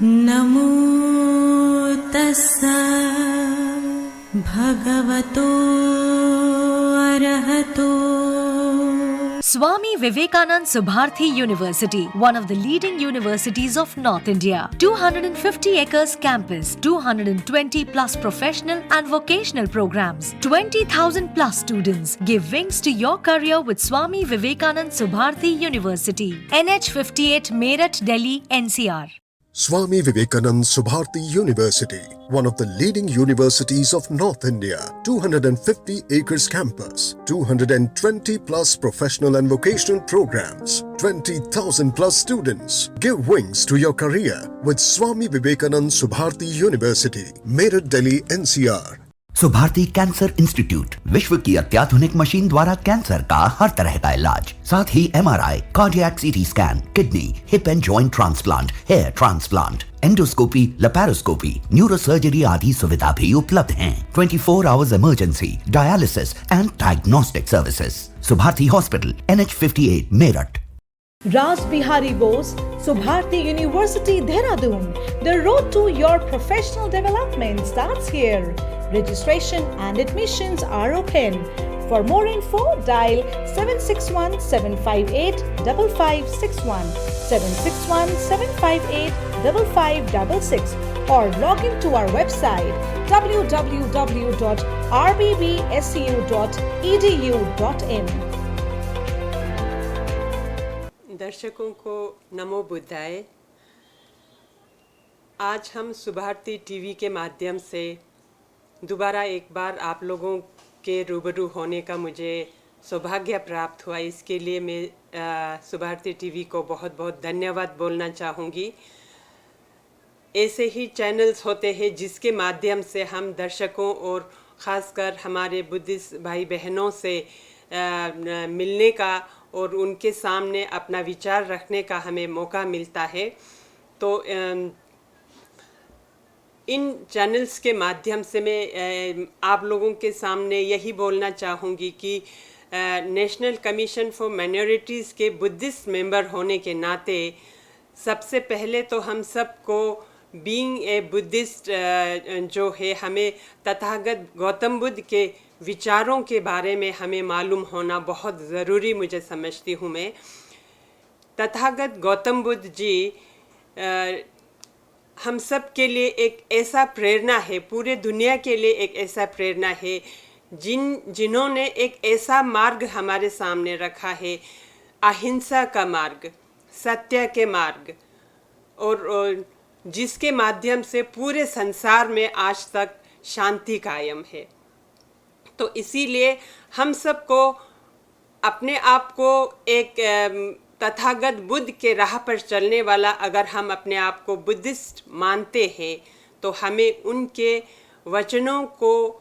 नमो तस्सा भगवतो अरहतो। Swami Vivekanand Subharthi University, one of the leading universities of North India. 250 acres campus, 220 plus professional and vocational programs, 20,000 plus students. Give wings to your career with Swami Vivekanand Subharthi University. NH 58 Meerut, Delhi, NCR. Swami Vivekanand Subharti University, one of the leading universities of North India. 250 acres campus, 220 plus professional and vocational programs, 20,000 plus students. Give wings to your career with Swami Vivekanand Subharti University, Meerut, Delhi, NCR. Subharti cancer institute, विश्व की अत्याधुनिक machine द्वारा cancer का हर तरह का इलाज, साथ ही MRI, cardiac CT scan, kidney, hip and joint transplant, hair transplant, endoscopy, laparoscopy, neurosurgery आदि सुविधा भी उपलब्ध हैं। 24 hours emergency, dialysis and diagnostic services. Subharti hospital, NH 58 Meerut. Ras Bihari Bose, Subharti University, Dehradun. The road to your professional development starts here. Registration and admissions are open. For more info, dial 761-758-5561, 761-758-5566 or log into our website www.rbbsu.edu.in. दर्शकों को नमो बुद्धाय। आज हम Subharti TV के माध्यम से दोबारा एक बार आप लोगों के रूबरू होने का मुझे सौभाग्य प्राप्त हुआ। इसके लिए मैं सुभारती टीवी को बहुत बहुत धन्यवाद बोलना चाहूँगी। ऐसे ही चैनल्स होते हैं जिसके माध्यम से हम दर्शकों और ख़ासकर हमारे बुद्धिस्ट भाई बहनों से मिलने का और उनके सामने अपना विचार रखने का हमें मौका मिलता है। तो इन चैनल्स के माध्यम से मैं आप लोगों के सामने यही बोलना चाहूँगी कि नेशनल कमीशन फॉर माइनॉरिटीज़ के बुद्धिस्ट मेंबर होने के नाते सबसे पहले तो हम सबको बीइंग ए बुद्धिस्ट जो है, हमें तथागत गौतम बुद्ध के विचारों के बारे में हमें मालूम होना बहुत ज़रूरी मुझे समझती हूँ मैं। तथागत गौतम बुद्ध जी हम सब के लिए एक ऐसा प्रेरणा है, पूरे दुनिया के लिए एक ऐसा प्रेरणा है जिन्होंने एक ऐसा मार्ग हमारे सामने रखा है, अहिंसा का मार्ग, सत्य के मार्ग, और जिसके माध्यम से पूरे संसार में आज तक शांति कायम है। तो इसीलिए हम सबको अपने आप को एक तथागत बुद्ध के राह पर चलने वाला अगर हम अपने आप को बुद्धिस्ट मानते हैं तो हमें उनके वचनों को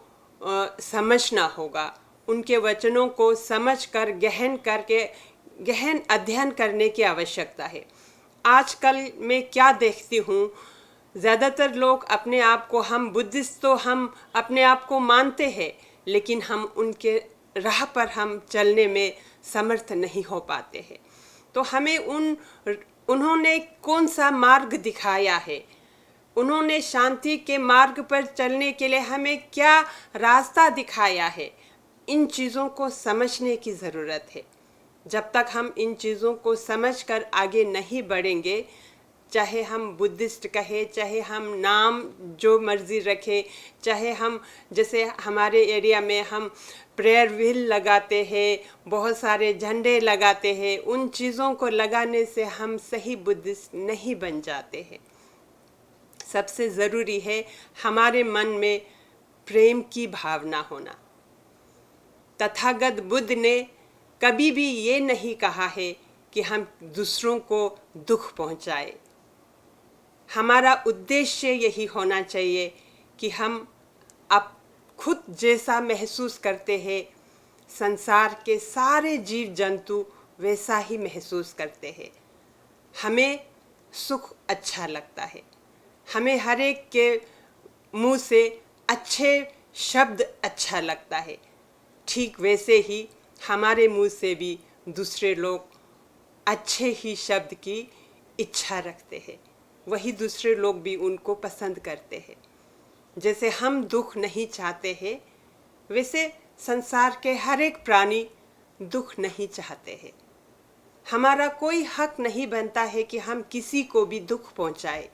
समझना होगा, उनके वचनों को समझकर गहन अध्ययन करने की आवश्यकता है। आजकल मैं क्या देखती हूँ, ज़्यादातर लोग अपने आप को, हम बुद्धिस्ट तो हम अपने आप को मानते हैं, लेकिन हम उनके राह पर हम चलने में समर्थ नहीं हो पाते हैं। तो हमें उन्होंने कौन सा मार्ग दिखाया है, उन्होंने शांति के मार्ग पर चलने के लिए हमें क्या रास्ता दिखाया है, इन चीज़ों को समझने की ज़रूरत है। जब तक हम इन चीज़ों को समझकर आगे नहीं बढ़ेंगे, चाहे हम बुद्धिस्ट कहे, चाहे हम नाम जो मर्ज़ी रखें, चाहे हम जैसे हमारे एरिया में हम प्रेयर व्हील लगाते हैं, बहुत सारे झंडे लगाते हैं, उन चीज़ों को लगाने से हम सही बुद्धिस्ट नहीं बन जाते हैं। सबसे ज़रूरी है हमारे मन में प्रेम की भावना होना। तथागत बुद्ध ने कभी भी ये नहीं कहा है कि हम दूसरों को दुख पहुंचाए। हमारा उद्देश्य यही होना चाहिए कि हम अब खुद जैसा महसूस करते हैं, संसार के सारे जीव जंतु वैसा ही महसूस करते हैं। हमें सुख अच्छा लगता है, हमें हर एक के मुंह से अच्छे शब्द अच्छा लगता है। ठीक वैसे ही हमारे मुंह से भी दूसरे लोग अच्छे ही शब्द की इच्छा रखते हैं। वही दूसरे लोग भी उनको पसंद करते हैं। जैसे हम दुख नहीं चाहते हैं, वैसे संसार के हर एक प्राणी दुख नहीं चाहते हैं। हमारा कोई हक नहीं बनता है कि हम किसी को भी दुख पहुंचाए।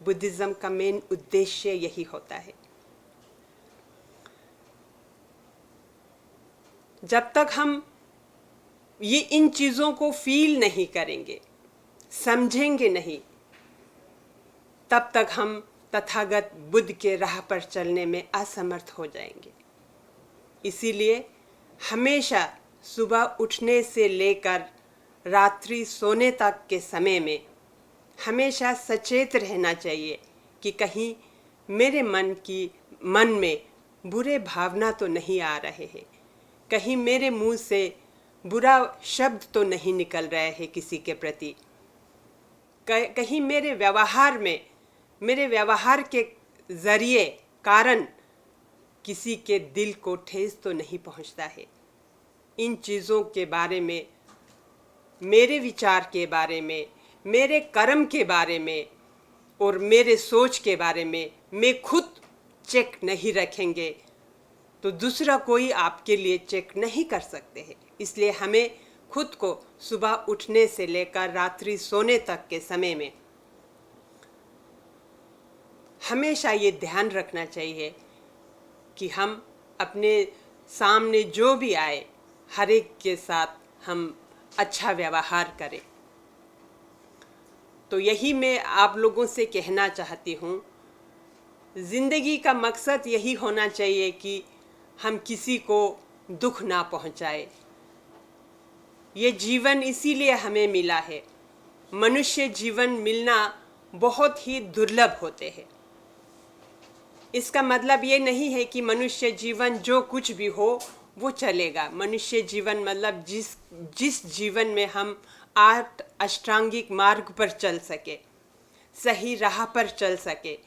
बुद्धिज्म का मेन उद्देश्य यही होता है। जब तक हम ये इन चीज़ों को फील नहीं करेंगे, समझेंगे नहीं, तब तक हम तथागत बुद्ध के राह पर चलने में असमर्थ हो जाएंगे। इसीलिए हमेशा सुबह उठने से लेकर रात्रि सोने तक के समय में हमेशा सचेत रहना चाहिए कि कहीं मेरे मन में बुरे भावना तो नहीं आ रहे हैं, कहीं मेरे मुंह से बुरा शब्द तो नहीं निकल रहे हैं किसी के प्रति, कहीं मेरे व्यवहार के ज़रिए कारण किसी के दिल को ठेस तो नहीं पहुंचता है। इन चीज़ों के बारे में, मेरे विचार के बारे में, मेरे कर्म के बारे में और मेरे सोच के बारे में मैं खुद चेक नहीं रखेंगे तो दूसरा कोई आपके लिए चेक नहीं कर सकते हैं। इसलिए हमें खुद को सुबह उठने से लेकर रात्रि सोने तक के समय में हमेशा ये ध्यान रखना चाहिए कि हम अपने सामने जो भी आए हर एक के साथ हम अच्छा व्यवहार करें। तो यही मैं आप लोगों से कहना चाहती हूँ, ज़िंदगी का मकसद यही होना चाहिए कि हम किसी को दुख ना पहुँचाए। ये जीवन इसीलिए हमें मिला है। मनुष्य जीवन मिलना बहुत ही दुर्लभ होते हैं। इसका मतलब ये नहीं है कि मनुष्य जीवन जो कुछ भी हो वो चलेगा। मनुष्य जीवन मतलब जिस जीवन में हम 8 अष्टांगिक मार्ग पर चल सके, सही राह पर चल सके,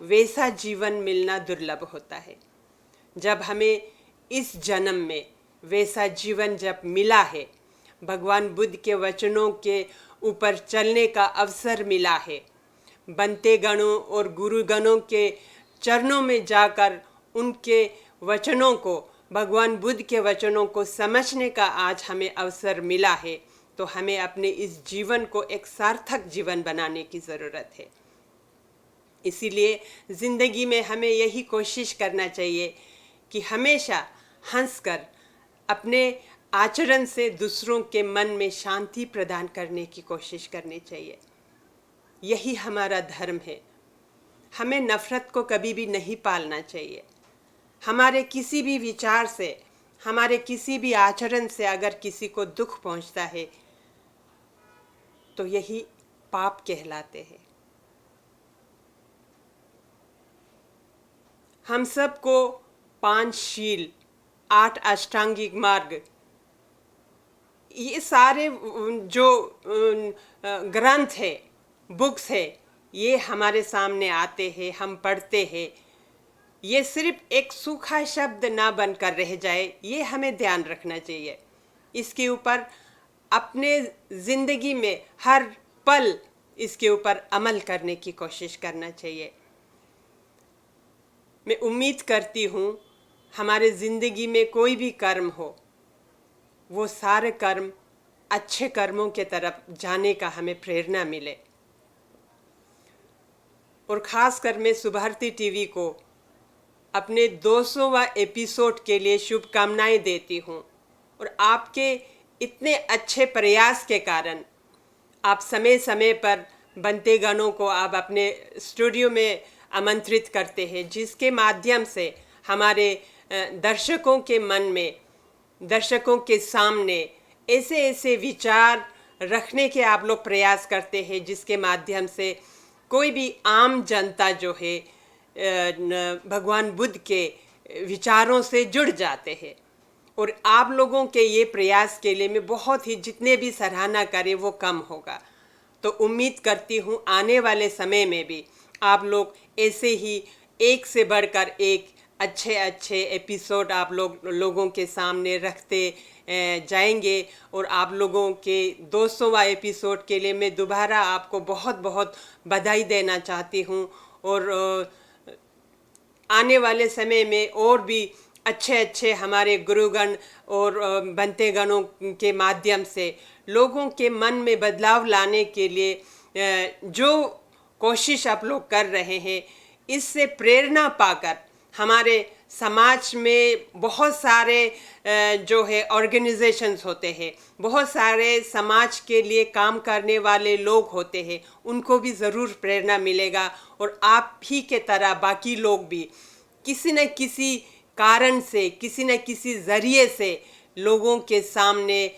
वैसा जीवन मिलना दुर्लभ होता है। जब हमें इस जन्म में वैसा जीवन जब मिला है, भगवान बुद्ध के वचनों के ऊपर चलने का अवसर मिला है, बनते गणों और गुरुगणों के चरणों में जाकर उनके वचनों को, भगवान बुद्ध के वचनों को समझने का आज हमें अवसर मिला है, तो हमें अपने इस जीवन को एक सार्थक जीवन बनाने की ज़रूरत है। इसीलिए ज़िंदगी में हमें यही कोशिश करना चाहिए कि हमेशा हंसकर अपने आचरण से दूसरों के मन में शांति प्रदान करने की कोशिश करनी चाहिए। यही हमारा धर्म है। हमें नफ़रत को कभी भी नहीं पालना चाहिए। हमारे किसी भी विचार से, हमारे किसी भी आचरण से अगर किसी को दुख पहुंचता है तो यही पाप कहलाते हैं। हम सबको 5 शील, 8 अष्टांगिक मार्ग, ये सारे जो ग्रंथ है, बुक्स है, ये हमारे सामने आते हैं, हम पढ़ते हैं। ये सिर्फ एक सूखा शब्द ना बनकर रह जाए, ये हमें ध्यान रखना चाहिए। इसके ऊपर अपने ज़िंदगी में हर पल इसके ऊपर अमल करने की कोशिश करना चाहिए। मैं उम्मीद करती हूँ हमारे ज़िंदगी में कोई भी कर्म हो, वो सारे कर्म अच्छे कर्मों के तरफ जाने का हमें प्रेरणा मिले। और ख़ास कर मैं सुभारती टीवी को अपने 200वां एपिसोड के लिए शुभकामनाएं देती हूँ। और आपके इतने अच्छे प्रयास के कारण आप समय समय पर बनते गानों को आप अपने स्टूडियो में आमंत्रित करते हैं, जिसके माध्यम से हमारे दर्शकों के मन में, दर्शकों के सामने ऐसे ऐसे विचार रखने के आप लोग प्रयास करते हैं, जिसके माध्यम से कोई भी आम जनता जो है भगवान बुद्ध के विचारों से जुड़ जाते हैं। और आप लोगों के ये प्रयास के लिए मैं बहुत ही, जितने भी सराहना करें वो कम होगा। तो उम्मीद करती हूँ आने वाले समय में भी आप लोग ऐसे ही एक से बढ़कर एक अच्छे अच्छे एपिसोड आप लोगों के सामने रखते जाएंगे। और आप लोगों के 200वां एपिसोड के लिए मैं दोबारा आपको बहुत बहुत बधाई देना चाहती हूँ। और आने वाले समय में और भी अच्छे अच्छे हमारे गुरुगण और बनते गणों के माध्यम से लोगों के मन में बदलाव लाने के लिए जो कोशिश आप लोग कर रहे हैं, इससे प्रेरणा पाकर हमारे समाज में बहुत सारे जो है ऑर्गेनाइजेशंस होते हैं, बहुत सारे समाज के लिए काम करने वाले लोग होते हैं, उनको भी ज़रूर प्रेरणा मिलेगा। और आप ही के तरह बाकी लोग भी किसी न किसी कारण से, किसी न किसी ज़रिए से लोगों के सामने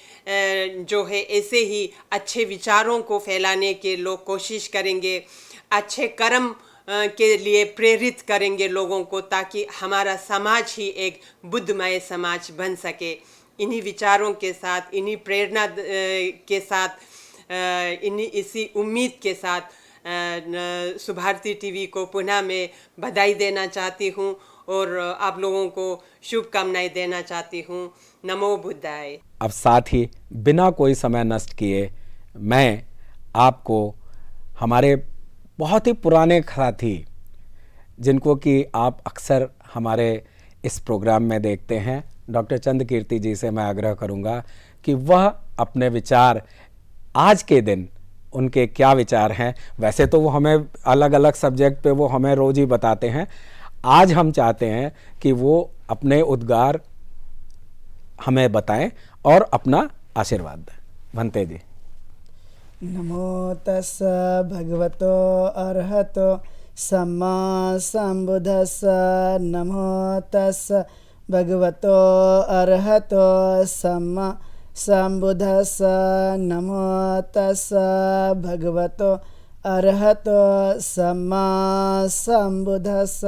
जो है ऐसे ही अच्छे विचारों को फैलाने के लोग कोशिश करेंगे, अच्छे कर्म के लिए प्रेरित करेंगे लोगों को, ताकि हमारा समाज ही एक बुद्धमय समाज बन सके। इन्हीं विचारों के साथ, इन्हीं प्रेरणा के साथ, इसी उम्मीद के साथ सुभारती टीवी को पुनः मैं बधाई देना चाहती हूँ और आप लोगों को शुभकामनाएं देना चाहती हूँ। नमो बुद्धाय। अब साथ ही बिना कोई समय नष्ट किए मैं आपको हमारे बहुत ही पुराने साथी, जिनको कि आप अक्सर हमारे इस प्रोग्राम में देखते हैं, डॉक्टर चंद कीर्ति जी से मैं आग्रह करूंगा कि वह अपने विचार आज के दिन उनके क्या विचार हैं। वैसे तो वो हमें अलग अलग सब्जेक्ट पे वो हमें रोज़ ही बताते हैं, आज हम चाहते हैं कि वो अपने उद्गार हमें बताएं और अपना आशीर्वाद दें। भंते जी। नमो तस् भगवतो अरहतो सम्मा संबुद्धस्स। नमो तस् भगवतो अरहतो सम्मा संबुद्धस्स। नमो तस् भगवतो अरहतो सम्मा संबुद्धस्स।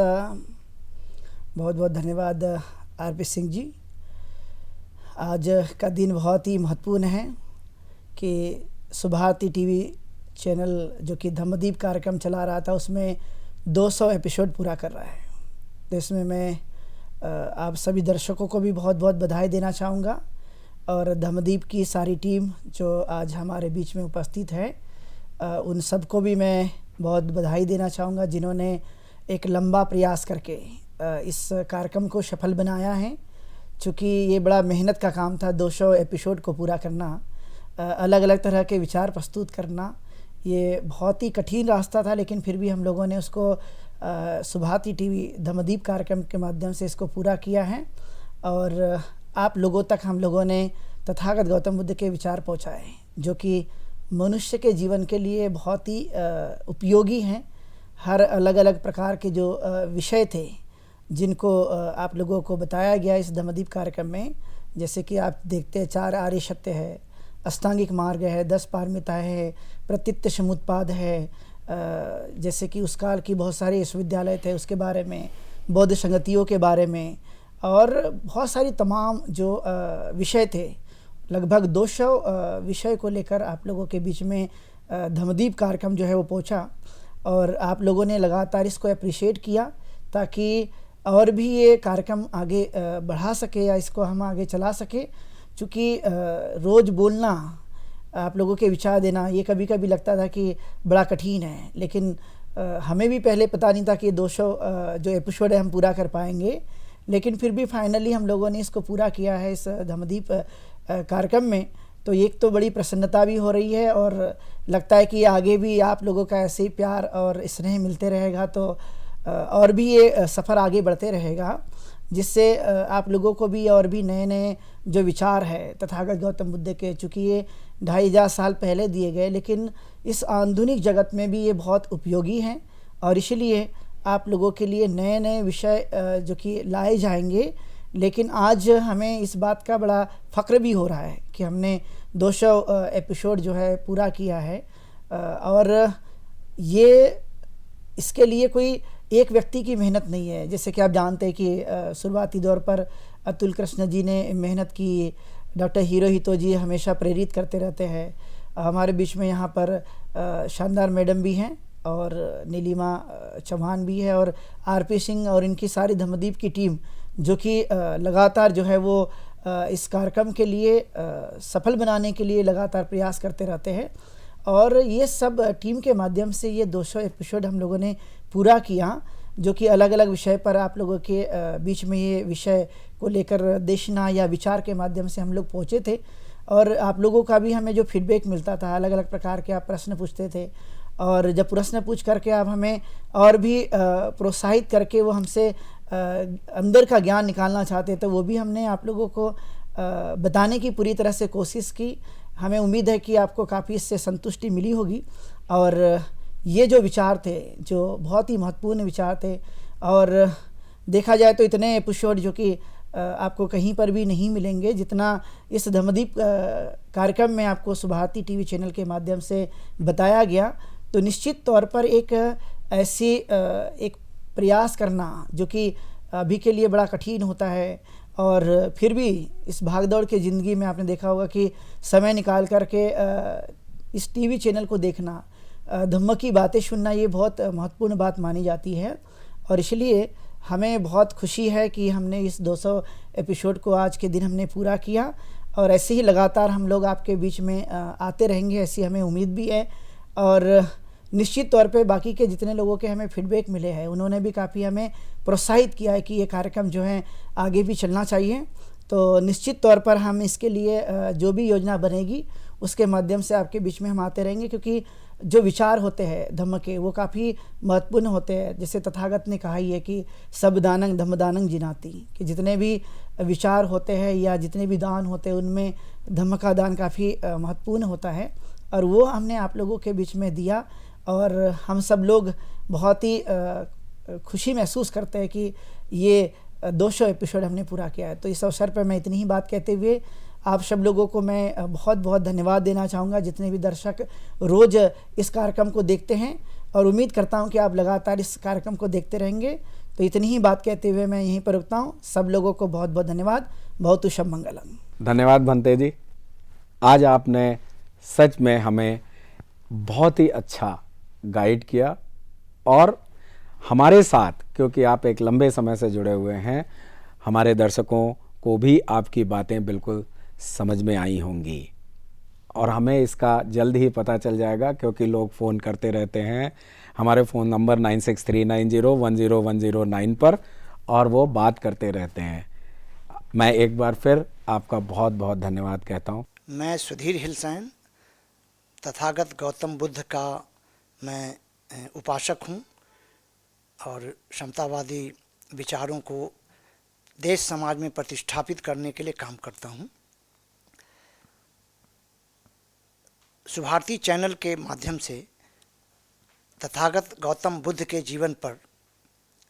बहुत बहुत धन्यवाद आरपी सिंह जी। आज का दिन बहुत ही महत्वपूर्ण है कि सुभारती टीवी चैनल जो कि धम्मदीप कार्यक्रम चला रहा था, उसमें 200 एपिसोड पूरा कर रहा है। तो इसमें मैं आप सभी दर्शकों को भी बहुत बहुत बधाई देना चाहूँगा और धम्मदीप की सारी टीम जो आज हमारे बीच में उपस्थित है, उन सबको भी मैं बहुत बधाई देना चाहूँगा, जिन्होंने एक लंबा प्रयास करके इस कार्यक्रम को सफल बनाया है। चूँकि ये बड़ा मेहनत का काम था, 200 एपिसोड को पूरा करना, अलग अलग तरह के विचार प्रस्तुत करना, ये बहुत ही कठिन रास्ता था, लेकिन फिर भी हम लोगों ने उसको सुभारती टीवी धम्मदीप कार्यक्रम के माध्यम से इसको पूरा किया है और आप लोगों तक हम लोगों ने तथागत गौतम बुद्ध के विचार पहुँचाए, जो कि मनुष्य के जीवन के लिए बहुत ही उपयोगी हैं। हर अलग अलग प्रकार के जो विषय थे, जिनको आप लोगों को बताया गया इस धम्मदीप कार्यक्रम में, जैसे कि आप देखते हैं 4 आर्य सत्य है, अष्टांगिक मार्ग है, 10 पारमिताएं है, प्रतीत्य समुत्पाद है, जैसे कि उस काल की बहुत सारे विश्वविद्यालय थे उसके बारे में, बौद्ध संगतियों के बारे में, और बहुत सारी तमाम जो विषय थे, लगभग 200 विषय को लेकर आप लोगों के बीच में धम्मदीप कार्यक्रम जो है वो पहुंचा और आप लोगों ने लगातार इसको अप्रिशिएट किया, ताकि और भी ये कार्यक्रम आगे बढ़ा सके या इसको हम आगे चला सके। चूँकि रोज़ बोलना, आप लोगों के विचार देना, ये कभी कभी लगता था कि बड़ा कठिन है, लेकिन हमें भी पहले पता नहीं था कि 200 जो एपिसोड है हम पूरा कर पाएंगे, लेकिन फिर भी फाइनली हम लोगों ने इसको पूरा किया है इस धम्मदीप कार्यक्रम में। तो एक तो बड़ी प्रसन्नता भी हो रही है और लगता है कि आगे भी आप लोगों का ऐसे ही प्यार और स्नेह मिलते रहेगा, तो और भी ये सफ़र आगे बढ़ते रहेगा, जिससे आप लोगों को भी और भी नए नए जो विचार है तथागत गौतम बुद्ध के, चूँकि ये 2500 साल पहले दिए गए, लेकिन इस आधुनिक जगत में भी ये बहुत उपयोगी हैं और इसलिए आप लोगों के लिए नए नए विषय जो कि लाए जाएंगे। लेकिन आज हमें इस बात का बड़ा फ़ख्र भी हो रहा है कि हमने 200 एपिसोड जो है पूरा किया है और ये इसके लिए कोई एक व्यक्ति की मेहनत नहीं है। जैसे कि आप जानते हैं कि शुरुआती दौर पर अतुल कृष्ण जी ने मेहनत की, डॉक्टर हिरोहितो जी हमेशा प्रेरित करते रहते हैं, हमारे बीच में यहाँ पर शानदार मैडम भी हैं और नीलिमा चौहान भी है और आरपी सिंह और इनकी सारी धम्मदीप की टीम जो कि लगातार जो है वो इस कार्यक्रम के लिए सफल बनाने के लिए लगातार प्रयास करते रहते हैं। और ये सब टीम के माध्यम से ये 200 एपिसोड हम लोगों ने पूरा किया, जो कि अलग अलग विषय पर आप लोगों के बीच में ये विषय को लेकर देशना या विचार के माध्यम से हम लोग पहुँचे थे। और आप लोगों का भी हमें जो फीडबैक मिलता था, अलग अलग प्रकार के आप प्रश्न पूछते थे और जब प्रश्न पूछ करके आप हमें और भी प्रोत्साहित करके वो हमसे अंदर का ज्ञान निकालना चाहते थे, वो भी हमने आप लोगों को बताने की पूरी तरह से कोशिश की। हमें उम्मीद है कि आपको काफ़ी इससे संतुष्टि मिली होगी। और ये जो विचार थे, जो बहुत ही महत्वपूर्ण विचार थे, और देखा जाए तो इतने एपिसोड जो कि आपको कहीं पर भी नहीं मिलेंगे जितना इस धम्मदीप कार्यक्रम में आपको सुभारती टीवी चैनल के माध्यम से बताया गया। तो निश्चित तौर पर एक ऐसी एक प्रयास करना जो कि अभी के लिए बड़ा कठिन होता है, और फिर भी इस भागदौड़ के ज़िंदगी में आपने देखा होगा कि समय निकाल कर के इस टीवी चैनल को देखना, धम्म की बातें सुनना, ये बहुत महत्वपूर्ण बात मानी जाती है। और इसलिए हमें बहुत खुशी है कि हमने इस 200 एपिसोड को आज के दिन हमने पूरा किया, और ऐसे ही लगातार हम लोग आपके बीच में आते रहेंगे, ऐसी हमें उम्मीद भी है। और निश्चित तौर पे बाकी के जितने लोगों के हमें फीडबैक मिले हैं, उन्होंने भी काफ़ी हमें प्रोत्साहित किया है कि ये कार्यक्रम जो है आगे भी चलना चाहिए। तो निश्चित तौर पर हम इसके लिए जो भी योजना बनेगी उसके माध्यम से आपके बीच में हम आते रहेंगे, क्योंकि जो विचार होते हैं धम्म के वो काफ़ी महत्वपूर्ण होते हैं। जैसे तथागत ने कहा ही है कि सब दानंग धम्मदानंग जिनाती, कि जितने भी विचार होते हैं या जितने भी दान होते हैं उनमें धम्म का दान काफ़ी महत्वपूर्ण होता है। और वो हमने आप लोगों के बीच में दिया, और हम सब लोग बहुत ही खुशी महसूस करते हैं कि ये 200 एपिसोड हमने पूरा किया है। तो इस अवसर पर मैं इतनी ही बात कहते हुए आप सब लोगों को मैं बहुत बहुत धन्यवाद देना चाहूँगा, जितने भी दर्शक रोज़ इस कार्यक्रम को देखते हैं, और उम्मीद करता हूँ कि आप लगातार इस कार्यक्रम को देखते रहेंगे। तो इतनी ही बात कहते हुए मैं यहीं पर रुकता हूँ। सब लोगों को बहुत बहुत धन्यवाद। बहुत शुभ मंगलम। धन्यवाद भंते जी, आज आपने सच में हमें बहुत ही अच्छा गाइड किया, और हमारे साथ, क्योंकि आप एक लंबे समय से जुड़े हुए हैं, हमारे दर्शकों को भी आपकी बातें बिल्कुल समझ में आई होंगी, और हमें इसका जल्द ही पता चल जाएगा, क्योंकि लोग फ़ोन करते रहते हैं हमारे फ़ोन नंबर 9639010109 पर, और वो बात करते रहते हैं। मैं एक बार फिर आपका बहुत बहुत धन्यवाद कहता हूँ। मैं सुधीर हिलसैन, तथागत गौतम बुद्ध का मैं उपासक हूँ, और समतावादी विचारों को देश समाज में प्रतिष्ठापित करने के लिए काम करता हूँ। सुभारती चैनल के माध्यम से तथागत गौतम बुद्ध के जीवन पर,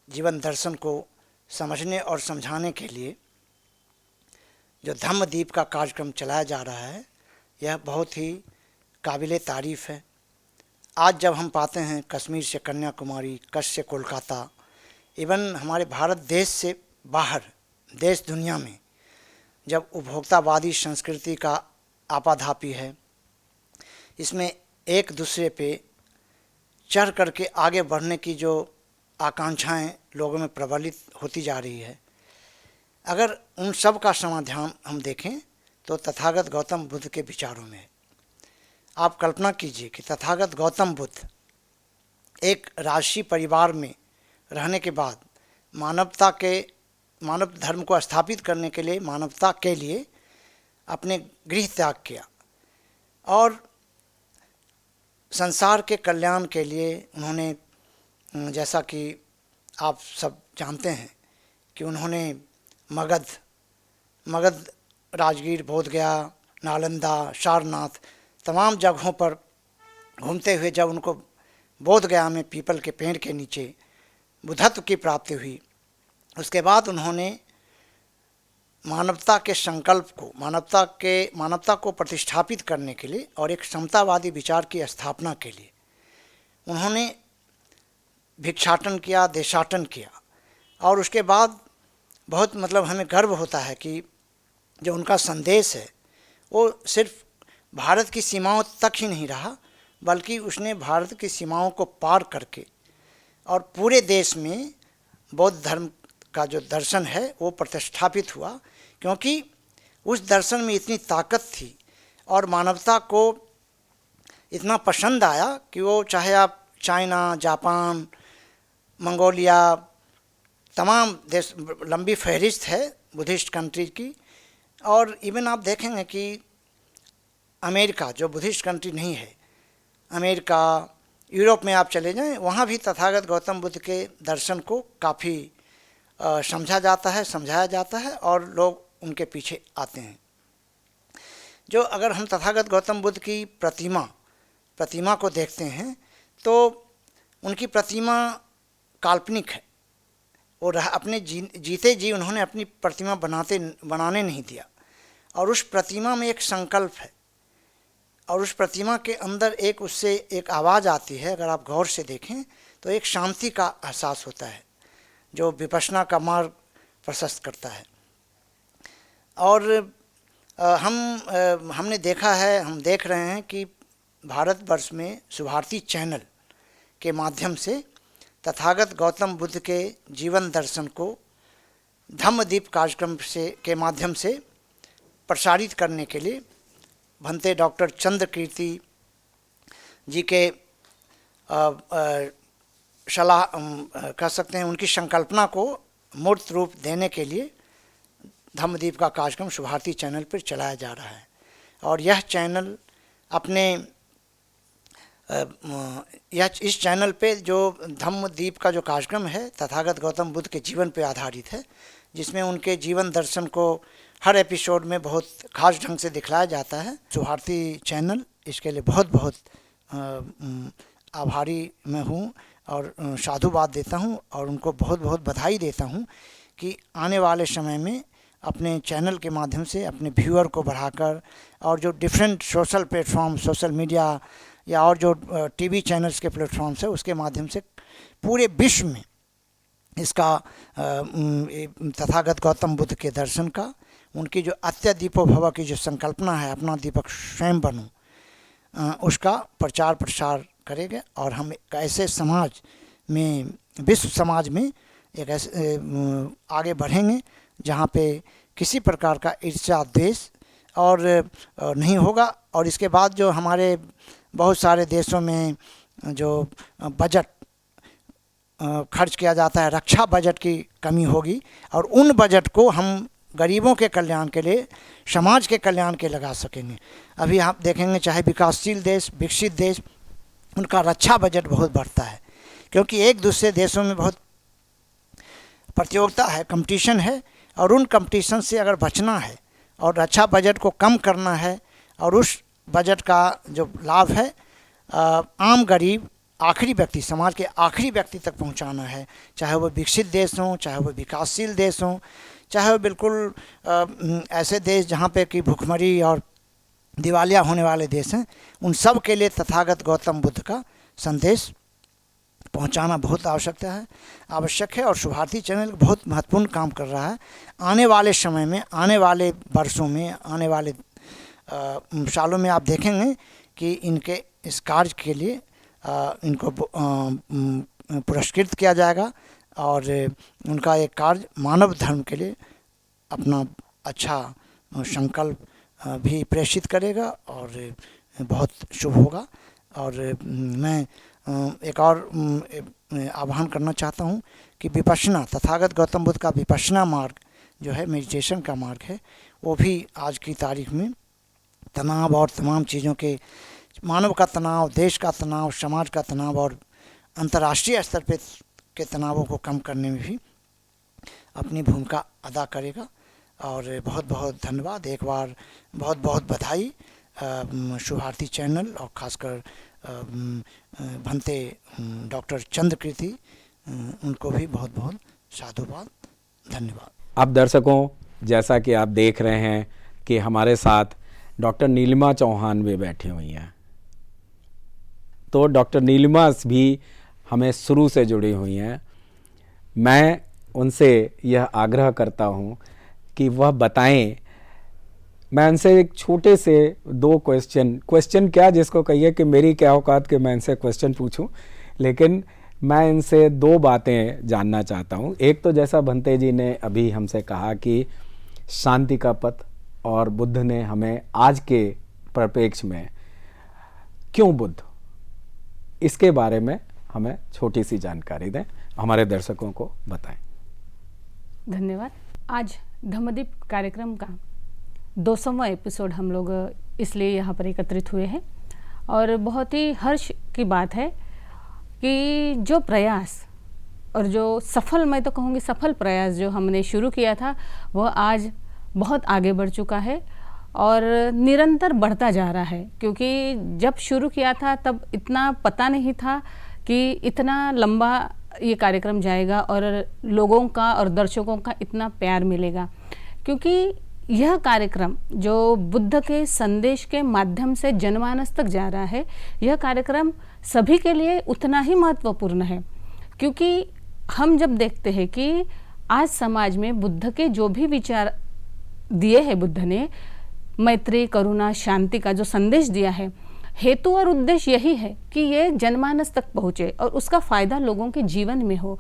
जीवन दर्शन को समझने और समझाने के लिए जो धम्मदीप का कार्यक्रम चलाया जा रहा है, यह बहुत ही काबिले तारीफ़ है। आज जब हम पाते हैं कश्मीर से कन्याकुमारी, कच्छ से कोलकाता, इवन हमारे भारत देश से बाहर देश दुनिया में जब उपभोक्तावादी संस्कृति का आपाधापी है, इसमें एक दूसरे पे चढ़ करके आगे बढ़ने की जो आकांक्षाएं लोगों में प्रबलित होती जा रही है, अगर उन सब का समाधान हम देखें तो तथागत गौतम बुद्ध के विचारों में है। आप कल्पना कीजिए कि तथागत गौतम बुद्ध एक राजसी परिवार में रहने के बाद मानव धर्म को स्थापित करने के लिए, मानवता के लिए अपने गृह त्याग किया, और संसार के कल्याण के लिए उन्होंने, जैसा कि आप सब जानते हैं कि उन्होंने मगध, राजगीर, बोधगया, नालंदा, सारनाथ, तमाम जगहों पर घूमते हुए जब उनको बोधगया में पीपल के पेड़ के नीचे बुद्धत्व की प्राप्ति हुई, उसके बाद उन्होंने मानवता के संकल्प को, मानवता को प्रतिष्ठापित करने के लिए और एक समतावादी विचार की स्थापना के लिए उन्होंने भिक्षाटन किया, देशाटन किया। और उसके बाद बहुत हमें गर्व होता है कि जो उनका संदेश है वो सिर्फ भारत की सीमाओं तक ही नहीं रहा, बल्कि उसने भारत की सीमाओं को पार करके और पूरे देश में बौद्ध धर्म का जो दर्शन है वो प्रतिष्ठापित हुआ, क्योंकि उस दर्शन में इतनी ताकत थी और मानवता को इतना पसंद आया कि वो चाहे आप चाइना, जापान, मंगोलिया, तमाम देश, लंबी फहरिस्त है बुद्धिस्ट कंट्री की। और इवन आप देखेंगे कि अमेरिका जो बुद्धिस्ट कंट्री नहीं है, अमेरिका, यूरोप में आप चले जाएं, वहाँ भी तथागत गौतम बुद्ध के दर्शन को काफ़ी समझा जाता है, समझाया जाता है और लोग उनके पीछे आते हैं। जो अगर हम तथागत गौतम बुद्ध की प्रतिमा को देखते हैं तो उनकी प्रतिमा काल्पनिक है। और अपने जीते जी उन्होंने अपनी प्रतिमा बनाने नहीं दिया, और उस प्रतिमा में एक संकल्प है और उस प्रतिमा के अंदर उससे एक आवाज़ आती है। अगर आप गौर से देखें तो एक शांति का एहसास होता है जो विपश्यना का मार्ग प्रशस्त करता है। और हमने देखा है, हम देख रहे हैं कि भारतवर्ष में शुभारती चैनल के माध्यम से तथागत गौतम बुद्ध के जीवन दर्शन को धम्मदीप कार्यक्रम के माध्यम से प्रसारित करने के लिए भंते डॉक्टर चंद्रकीर्ति जी के सलाह कह सकते हैं, उनकी संकल्पना को मूर्त रूप देने के लिए धम्मदीप का कार्यक्रम शुभारती चैनल पर चलाया जा रहा है। और यह चैनल इस चैनल पे जो धम्मदीप का जो कार्यक्रम है तथागत गौतम बुद्ध के जीवन पे आधारित है, जिसमें उनके जीवन दर्शन को हर एपिसोड में बहुत खास ढंग से दिखलाया जाता है। शुभारती चैनल इसके लिए बहुत बहुत आभारी मैं हूँ और साधुवाद देता हूँ और उनको बहुत बहुत बधाई देता हूँ कि आने वाले समय में अपने चैनल के माध्यम से अपने व्यूअर को बढ़ाकर और जो different social platform, social media या और जो टीवी चैनल्स के प्लेटफॉर्म्स है उसके माध्यम से पूरे विश्व में इसका तथागत गौतम बुद्ध के दर्शन का, उनकी जो अत्यदीपो भव की जो संकल्पना है, अपना दीपक स्वयं बनूं, उसका प्रचार प्रसार करेंगे। और हम एक ऐसे समाज में, विश्व समाज में एक ऐसे आगे बढ़ेंगे जहाँ पे किसी प्रकार का ईर्ष्या, द्वेष और नहीं होगा। और इसके बाद जो हमारे बहुत सारे देशों में जो बजट खर्च किया जाता है, रक्षा बजट की कमी होगी और उन बजट को हम गरीबों के कल्याण के लिए, समाज के कल्याण के लगा सकेंगे। अभी आप देखेंगे चाहे विकासशील देश, विकसित देश, उनका रक्षा बजट बहुत बढ़ता है क्योंकि एक दूसरे देशों में बहुत प्रतियोगिता है, कंपटीशन है। और उन कंपटीशन से अगर बचना है और रक्षा बजट को कम करना है और उस बजट का जो लाभ है आम गरीब, आखिरी व्यक्ति, समाज के आखिरी व्यक्ति तक पहुंचाना है, चाहे वो विकसित देश हों, चाहे वो विकासशील देश हों, चाहे वो बिल्कुल ऐसे देश जहाँ पे कि भुखमरी और दिवालिया होने वाले देश हैं, उन सब के लिए तथागत गौतम बुद्ध का संदेश पहुंचाना बहुत आवश्यक है। और शुभारती चैनल बहुत महत्वपूर्ण काम कर रहा है। आने वाले समय में, आने वाले वर्षों में, आने वाले सालों में आप देखेंगे कि इनके इस कार्य के लिए इनको पुरस्कृत किया जाएगा और उनका एक कार्य मानव धर्म के लिए अपना अच्छा संकल्प भी प्रेषित करेगा और बहुत शुभ होगा। और मैं एक और आह्वान करना चाहता हूँ कि विपश्यना, तथागत गौतम बुद्ध का विपश्यना मार्ग जो है, मेडिटेशन का मार्ग है, वो भी आज की तारीख में तनाव और तमाम चीज़ों के, मानव का तनाव, देश का तनाव, समाज का तनाव और अंतर्राष्ट्रीय स्तर पे के तनावों को कम करने में भी अपनी भूमिका अदा करेगा। और बहुत बहुत धन्यवाद, एक बार बहुत बहुत बधाई शुभारती चैनल और ख़ासकर भंते डॉक्टर चंद्रकीर्ति, उनको भी बहुत बहुत साधुवाद, धन्यवाद। अब दर्शकों, जैसा कि आप देख रहे हैं कि हमारे साथ डॉक्टर नीलिमा चौहान भी बैठी हुई हैं, तो डॉक्टर नीलिमा भी हमें शुरू से जुड़ी हुई हैं। मैं उनसे यह आग्रह करता हूं कि वह बताएं मैं इनसे एक छोटे से 2 क्वेश्चन क्या जिसको कहिए कि मेरी क्या औकात कि मैं इनसे क्वेश्चन पूछूं, लेकिन मैं इनसे 2 बातें जानना चाहता हूं। एक तो जैसा भंते जी ने अभी हमसे कहा कि शांति का पथ, और बुद्ध ने हमें आज के परिप्रेक्ष्य में क्यों बुद्ध, इसके बारे में हमें छोटी सी जानकारी दें, हमारे दर्शकों को बताएं। धन्यवाद। आज धम्मदीप कार्यक्रम का 200वां एपिसोड हम लोग इसलिए यहाँ पर एकत्रित हुए हैं, और बहुत ही हर्ष की बात है कि जो प्रयास और जो सफल, मैं तो कहूँगी सफल प्रयास जो हमने शुरू किया था वह आज बहुत आगे बढ़ चुका है और निरंतर बढ़ता जा रहा है। क्योंकि जब शुरू किया था तब इतना पता नहीं था कि इतना लंबा ये कार्यक्रम जाएगा और लोगों का और दर्शकों का इतना प्यार मिलेगा। क्योंकि यह कार्यक्रम जो बुद्ध के संदेश के माध्यम से जनमानस तक जा रहा है, यह कार्यक्रम सभी के लिए उतना ही महत्वपूर्ण है। क्योंकि हम जब देखते हैं कि आज समाज में बुद्ध के जो भी विचार दिए हैं, बुद्ध ने मैत्री, करुणा, शांति का जो संदेश दिया है, हेतु और उद्देश्य यही है कि ये जनमानस तक पहुँचे और उसका फ़ायदा लोगों के जीवन में हो।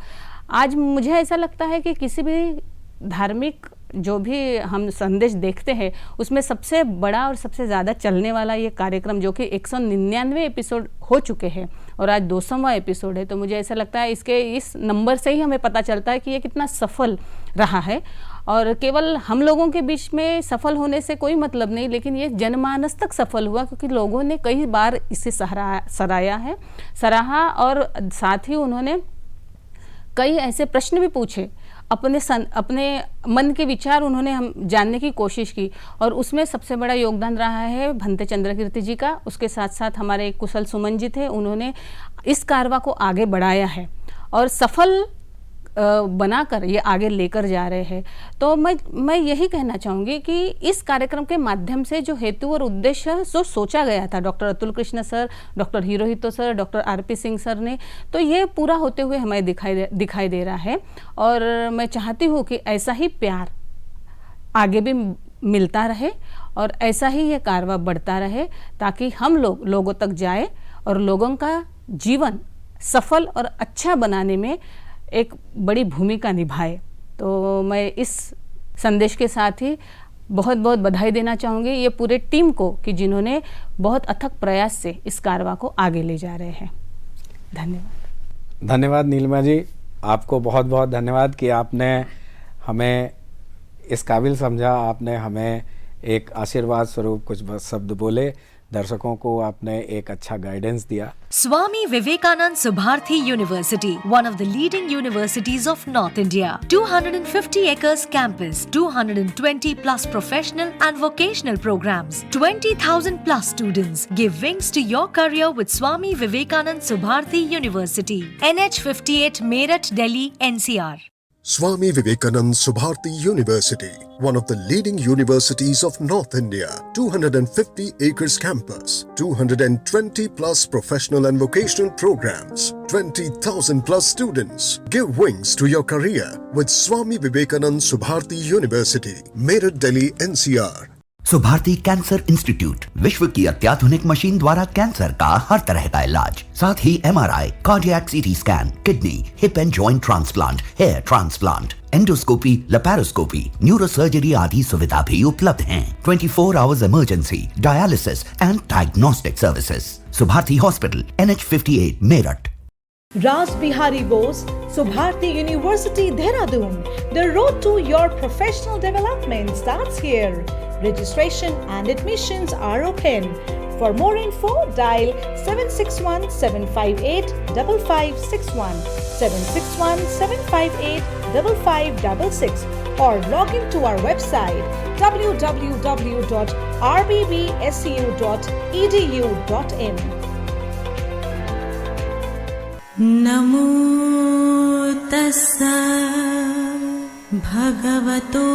आज मुझे ऐसा लगता है कि किसी भी धार्मिक जो भी हम संदेश देखते हैं उसमें सबसे बड़ा और सबसे ज़्यादा चलने वाला ये कार्यक्रम जो कि 199 एपिसोड हो चुके हैं और आज 200वां एपिसोड है, तो मुझे ऐसा लगता है इसके इस नंबर से ही हमें पता चलता है कि ये कितना सफल रहा है। और केवल हम लोगों के बीच में सफल होने से कोई मतलब नहीं, लेकिन ये जनमानस तक सफल हुआ क्योंकि लोगों ने कई बार इसे सराहा और साथ ही उन्होंने कई ऐसे प्रश्न भी पूछे, अपने मन के विचार उन्होंने हम जानने की कोशिश की, और उसमें सबसे बड़ा योगदान रहा है भंते चंद्रकीर्ति जी का। उसके साथ साथ हमारे कुशल सुमन जी थे, उन्होंने इस कारवा को आगे बढ़ाया है और सफल बनाकर ये आगे लेकर जा रहे हैं। तो मैं यही कहना चाहूँगी कि इस कार्यक्रम के माध्यम से जो हेतु और उद्देश्य जो सोचा गया था doctor Atul Krishna sir, doctor Hirohito sir, doctor RP Singh sir ने, तो ये पूरा होते हुए हमें दिखाई दे रहा है। और मैं चाहती हूँ कि ऐसा ही प्यार आगे भी मिलता रहे और ऐसा ही ये कारवा बढ़ता रहे, ताकि हम लोगों तक जाए और लोगों का जीवन सफल और अच्छा बनाने में एक बड़ी भूमिका निभाए। तो मैं इस संदेश के साथ ही बहुत बहुत बधाई देना चाहूँगी ये पूरे टीम को कि जिन्होंने बहुत अथक प्रयास से इस कारवा को आगे ले जा रहे हैं। धन्यवाद। धन्यवाद नीलिमा जी, आपको बहुत बहुत धन्यवाद कि आपने हमें इस काबिल समझा, आपने हमें एक आशीर्वाद स्वरूप कुछ शब्द बोले, दर्शकों को आपने एक अच्छा गाइडेंस दिया। Swami Vivekanand Subharthi University, one of the leading universities of North India. 250 acres campus, 220 plus professional and vocational programs, 20,000 plus students. Give wings to your career with Swami Vivekanand Subharthi University. NH 58 Meerut, Delhi, NCR. Swami Vivekanand Subharthi University, one of the leading universities of North India. 250 acres campus, 220 plus professional and vocational programs, 20,000 plus students. Give wings to your career with Swami Vivekanand Subharthi University, Meerut, Delhi, NCR. Subharti cancer institute, विश्व की अत्याधुनिक machine द्वारा cancer का हर तरह का इलाज, साथ ही MRI, cardiac CT scan, kidney, hip and joint transplant, hair transplant, endoscopy, laparoscopy, neurosurgery आदि सुविधा भी उपलब्ध हैं। 24 hours emergency, dialysis and diagnostic services. Subharti hospital, NH 58 Meerut. Raj Bihari Bose, Subharti University, Dehradun. The road to your professional development starts here. Registration and admissions are open. For more info, dial 761-758-5561, 761-758-5566, or log into our website www.rbbsu.edu.in. नमो तस्सा भगवतो